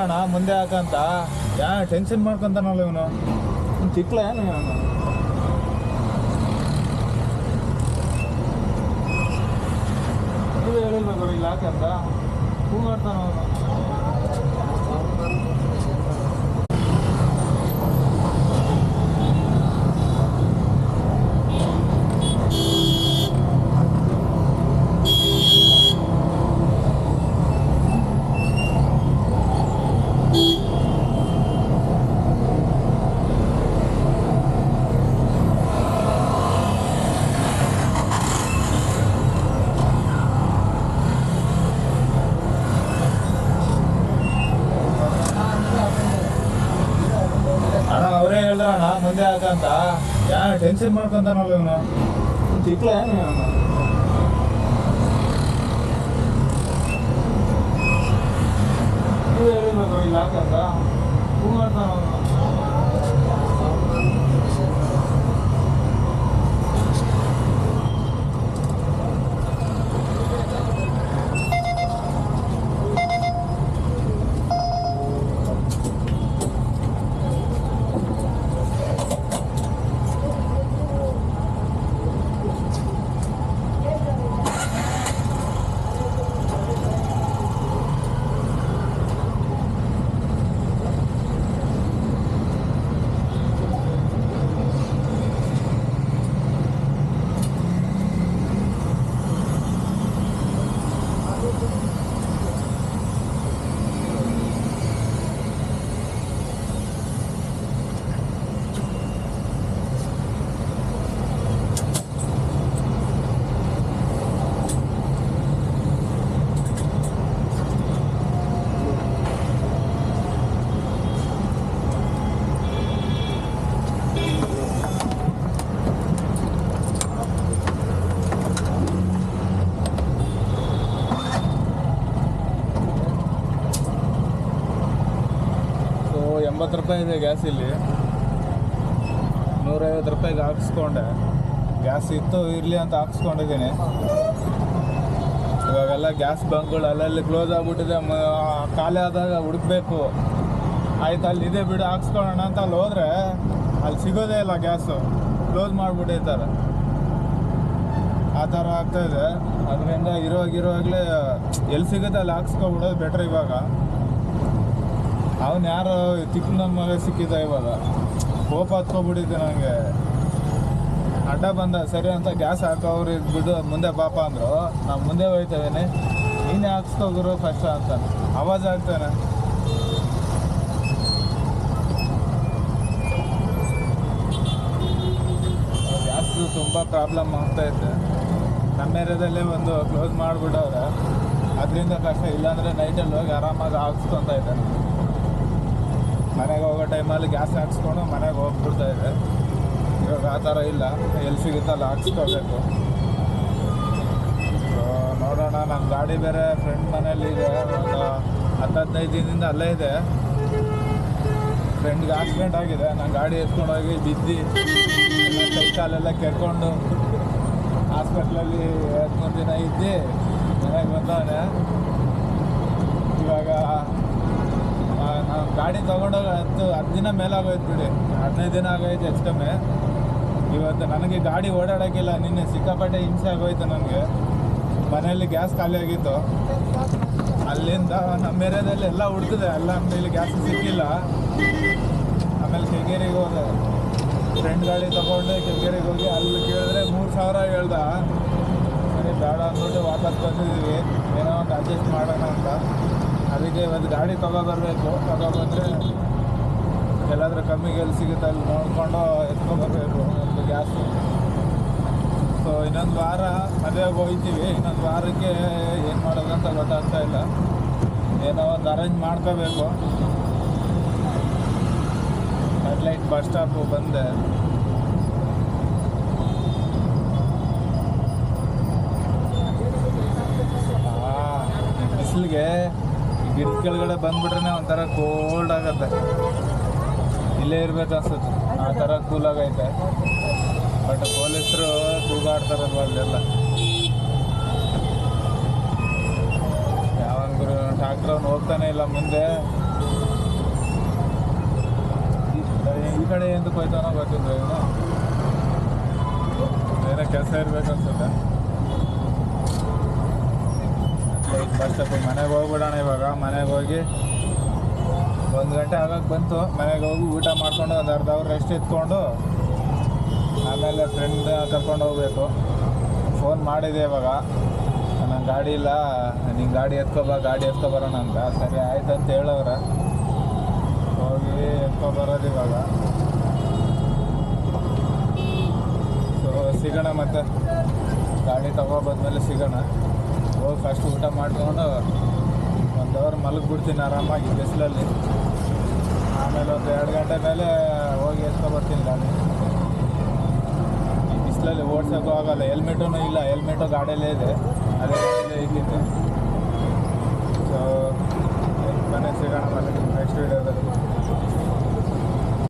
ಅಣ್ಣ ಮುಂದೆ ಹಾಕಂತ ಟೆನ್ಷನ್ ಮಾಡ್ಕೊಂತಾನಲ್ಲ ಇವನು ತಿಕ್ಲ ಏನು ನೀವೇ ಹೇಳಿರ್ಬೇಕು ಇಲ್ಲಿ ಹಾಕಂತ ಹೂ ಮಾಡ್ತಾನ ಅವನು. ಅವರೇ ಹೇಳ್ದಣ್ಣ ಮುಂದೆ ಹಾಕಂತ ಟೆನ್ಷನ್ ಮಾಡ್ಕೊಂತಾನಲ್ಲ ಇವನು ತಿಕ್ಲ ಏನು ಇವನು. ನೀವೇ ಹೇಳಿರ್ಬೇಕು ಇಲ್ಲಿ ಹಾಕಂತ ಹೂ ಮಾಡ್ತಾನ ಅವನು. ₹80 ಇದೆ ಗ್ಯಾಸ್ ಇಲ್ಲಿ. 150 ರೂಪಾಯಿಗೆ ಹಾಕ್ಸ್ಕೊಂಡೆ. ಗ್ಯಾಸ್ ಇತ್ತು ಇರಲಿ ಅಂತ ಹಾಕ್ಸ್ಕೊಂಡಿದ್ದೀನಿ. ಇವಾಗೆಲ್ಲ ಗ್ಯಾಸ್ ಬಂಕ್ಗಳು ಅಲ್ಲಲ್ಲಿ ಕ್ಲೋಸ್ ಆಗಿಬಿಟ್ಟಿದೆ. ಖಾಲಿ ಆದಾಗ ಹುಡುಕ್ಬೇಕು. ಆಯ್ತು ಅಲ್ಲಿ ಇದೆ ಬಿಡು ಹಾಕ್ಸ್ಕೊಳ್ಳೋಣ ಅಂತ ಅಲ್ಲಿ ಹೋದರೆ ಅಲ್ಲಿ ಸಿಗೋದೇ ಇಲ್ಲ ಗ್ಯಾಸು, ಕ್ಲೋಸ್ ಮಾಡಿಬಿಟ್ಟಿರ್ತಾರೆ. ಆ ಥರ ಆಗ್ತಾಯಿದೆ. ಅದರಿಂದ ಇರೋವಾಗಲೇ ಎಲ್ಲಿ ಸಿಗುತ್ತೆ ಅಲ್ಲಿ ಹಾಕ್ಸ್ಕೊಬಿಡೋದು ಬೆಟ್ರ್. ಇವಾಗ ಅವನು ಯಾರೋ ಚಿಕ್ಕ ನಮ್ಮ ಮಗ ಸಿಕ್ಕಿದ್ದ. ಇವಾಗ ಕೋಪ ಹತ್ಕೊಬಿಟ್ಟಿದ್ದೆ ನನಗೆ. ಅಡ್ಡ ಬಂದ ಸರಿ ಅಂತ ಗ್ಯಾಸ್ ಹಾಕೋರು ಇದ್ಬಿಟ್ಟು ಮುಂದೆ ಪಾಪ ಅಂದರು. ನಾವು ಮುಂದೆ ಹೋಗ್ತೇವೇನೆ, ನೀನೇ ಹಾಕ್ಸ್ಕೋಗಿರೋ ಫಸ್ಟ್ ಅಂತ ಆವಾಜ್ ಆಗ್ತಾನೆ. ಗ್ಯಾಸ್ದು ತುಂಬ ಪ್ರಾಬ್ಲಮ್ ಆಗ್ತಾಯಿದೆ. ನಮ್ಮ ಏರಿಯಾದಲ್ಲೇ ಒಂದು ಕ್ಲೋಸ್ ಮಾಡಿಬಿಟ್ಟವ್ರೆ. ಅದರಿಂದ ಕಷ್ಟ. ಇಲ್ಲಾಂದರೆ ನೈಟಲ್ಲಿ ಹೋಗಿ ಆರಾಮಾಗಿ ಹಾಕ್ಸ್ಕೊತಾ ಇದ್ದೆ. ಮನೆಗೆ ಹೋಗೋ ಟೈಮಲ್ಲಿ ಗ್ಯಾಸ್ ಹಾಕ್ಸ್ಕೊಂಡು ಮನೆಗೆ ಹೋಗ್ಬಿಡ್ತಾ ಇದೆ. ಇವಾಗ ಆ ಥರ ಇಲ್ಲ. ಎಲ್ಲಿ ಸಿಗುತ್ತಲ್ಲ ಹಾಕ್ಸ್ಕೋಬೇಕು. ನೋಡೋಣ. ನಮ್ಮ ಗಾಡಿ ಬೇರೆ ಫ್ರೆಂಡ್ ಮನೇಲಿ ಇದೆ. ಒಂದು 10-15 ದಿನದಿಂದ ಅಲ್ಲೇ ಇದೆ. ಫ್ರೆಂಡ್ಗೆ ಆಕ್ಸಿಡೆಂಟ್ ಆಗಿದೆ. ನಾನು ಗಾಡಿ ಎತ್ಕೊಂಡೋಗಿ ಬಿದ್ದು ಕೈ ಕಾಲೆಲ್ಲ ಕೆರ್ಕೊಂಡು ಹಾಸ್ಪಿಟ್ಲಲ್ಲಿ 13 ದಿನ ಇದ್ದು ಮನೆಗೆ ಬಂದವನೆ. ಇವಾಗ ನಾವು ಗಾಡಿ ತೊಗೊಂಡೋಗಿ 10 ದಿನ ಮೇಲಾಗೋಯ್ತು ಬಿಡಿ. 15 ದಿನ ಆಗೋಯ್ತು ಹೆಚ್ಚು ಕಮ್ಮಿ. ಇವತ್ತು ನನಗೆ ಗಾಡಿ ಓಡಾಡೋಕ್ಕಿಲ್ಲ. ನಿನ್ನೆ ಸಿಕ್ಕಾಪಟ್ಟೆ ಹಿಂಸೆ ಆಗೋಯ್ತು ನನಗೆ. ಮನೆಯಲ್ಲಿ ಗ್ಯಾಸ್ ಖಾಲಿ ಆಗಿತ್ತು. ಅಲ್ಲಿಂದ ನಮ್ಮ ಏರಿಯಾದಲ್ಲಿ ಎಲ್ಲ ಹುಡ್ಕಿದೆ. ಎಲ್ಲ ಮೇಲೆ ಗ್ಯಾಸ್ ಸಿಕ್ಕಿಲ್ಲ. ಆಮೇಲೆ ಕೆಂಗೇರಿಗೆ ಹೋದೆ. ಫ್ರೆಂಡ್ ಗಾಡಿ ತೊಗೊಂಡು ಕೆಂಗೇರಿಗೆ ಹೋಗಿ ಅಲ್ಲಿ ಕೇಳಿದ್ರೆ 3000 ಹೇಳ್ದ. ಸರಿ ಬೇಡ ಅಂದ್ಬಿಟ್ಟು ವಾಪಸ್ ಬಂದಿದ್ದೀವಿ. ಏನೋ ಒಂದು ಅಡ್ಜಸ್ಟ್ ಮಾಡೋಣ ಅಂತ. ಅದಕ್ಕೆ ಇವತ್ತು ಗಾಡಿ ತೊಗೊಬರ್ಬೇಕು. ತೊಗೊಬಂದರೆ ಎಲ್ಲಾದರೂ ಕಮ್ಮಿಗೆ ಎಲ್ಲಿ ಸಿಗುತ್ತೆ ಅಲ್ಲಿ ನೋಡಿಕೊಂಡು ಎತ್ಕೊಬರ್ಬೇಕು ಒಂದು ಗ್ಯಾಸು. ಸೊ ಇನ್ನೊಂದು ವಾರ ಮದುವೆಗೆ ಹೋಗ್ತೀವಿ. ಇನ್ನೊಂದು ವಾರಕ್ಕೆ ಏನು ಮಾಡೋದಂತ ಗೊತ್ತಾಗ್ತಾ ಇಲ್ಲ. ಏನೋ ಒಂದು ಅರೇಂಜ್ ಮಾಡ್ಕೋಬೇಕು. ಹೆಡ್ಲೈಟ್ ಬಸ್ ಸ್ಟಾಪು ಬಂದೆ. ಬಿಸಿಲಿಗೆ ಗಿಡದ ಕೆಳಗಡೆ ಬಂದ್ಬಿಟ್ರೆ ಒಂಥರ ಕೋಲ್ಡ್ ಆಗುತ್ತೆ. ಇಲ್ಲೇ ಇರ್ಬೇಕು ಅನ್ಸುತ್ತೆ. ಆ ಥರ ಕೂಲಾಗೈತೆ. ಬಟ್ ಪೊಲೀಸರು ಕೂಗಾಡ್ತಾರಲ್ವ ಅಲ್ಲೆಲ್ಲ. ಯಾವಂದ್ರು ಟ್ಯಾಕ್ಟ್ರ್ ಅವ್ನು ಹೋಗ್ತಾನೆ ಇಲ್ಲ ಮುಂದೆ. ಕಡೆ ಎಂದಕ್ಕೆ ಹೋಯ್ತಾನೋ ಗೊತ್ತಿಲ್ಲ ಇವನು. ಬೇರೆ ಕೆಲಸ ಇರ್ಬೇಕು ಅನ್ಸುತ್ತೆ. ಬಸ್ ಸ್ಟಾಪ್ ಮನೆಗೆ ಹೋಗ್ಬಿಡೋಣ ಇವಾಗ. ಮನೆಗೆ ಹೋಗಿ 1 ಗಂಟೆ ಆಗಕ್ಕೆ ಬಂತು. ಮನೆಗೆ ಹೋಗಿ ಊಟ ಮಾಡ್ಕೊಂಡು ಒಂದು ಅರ್ಧ ಅವರ್ ರೆಸ್ಟ್ ಎತ್ಕೊಂಡು ಆಮೇಲೆ ಫ್ರೆಂಡ್ ಕರ್ಕೊಂಡು ಹೋಗ್ಬೇಕು. ಫೋನ್ ಮಾಡಿದೆ ಇವಾಗ, ನನ್ನ ಗಾಡಿ ಇಲ್ಲ, ನಿನ್ನ ಗಾಡಿ ಗಾಡಿ ಎತ್ಕೊಬರೋಣ ಅಂತ. ಸರಿ ಆಯ್ತು ಅಂತ ಹೇಳವ್ರೆ. ಹೋಗಿ ಎತ್ಕೊಬರೋದು ಇವಾಗ. ಸೊ ಸಿಗೋಣ, ಮತ್ತೆ ಗಾಡಿ ತಗೊಬಂದ್ಮೇಲೆ ಸಿಗೋಣ. ಹೋಗಿ ಫಸ್ಟ್ ಊಟ ಮಾಡ್ಕೊಂಡು 1 ಅವರ್ ಮಲಗಿಬಿಡ್ತೀನಿ ಆರಾಮಾಗಿ ಬಿಸಿಲಲ್ಲಿ. ಆಮೇಲೆ ಒಂದು 2 ಗಂಟೆ ಮೇಲೆ ಹೋಗಿ ಎತ್ಕೊಬರ್ತೀನಿ ಗಾಡಿ. ಈ ಬಿಸಿಲಲ್ಲಿ ಓಡ್ಸೋಕ್ಕೂ ಆಗೋಲ್ಲ. ಹೆಲ್ಮೆಟೂ ಇಲ್ಲ, ಹೆಲ್ಮೆಟು ಗಾಡಿಯಲ್ಲೇ ಇದೆ, ಅದೇ ಇಟ್ಟಿದ್ದೆ. ಸೊ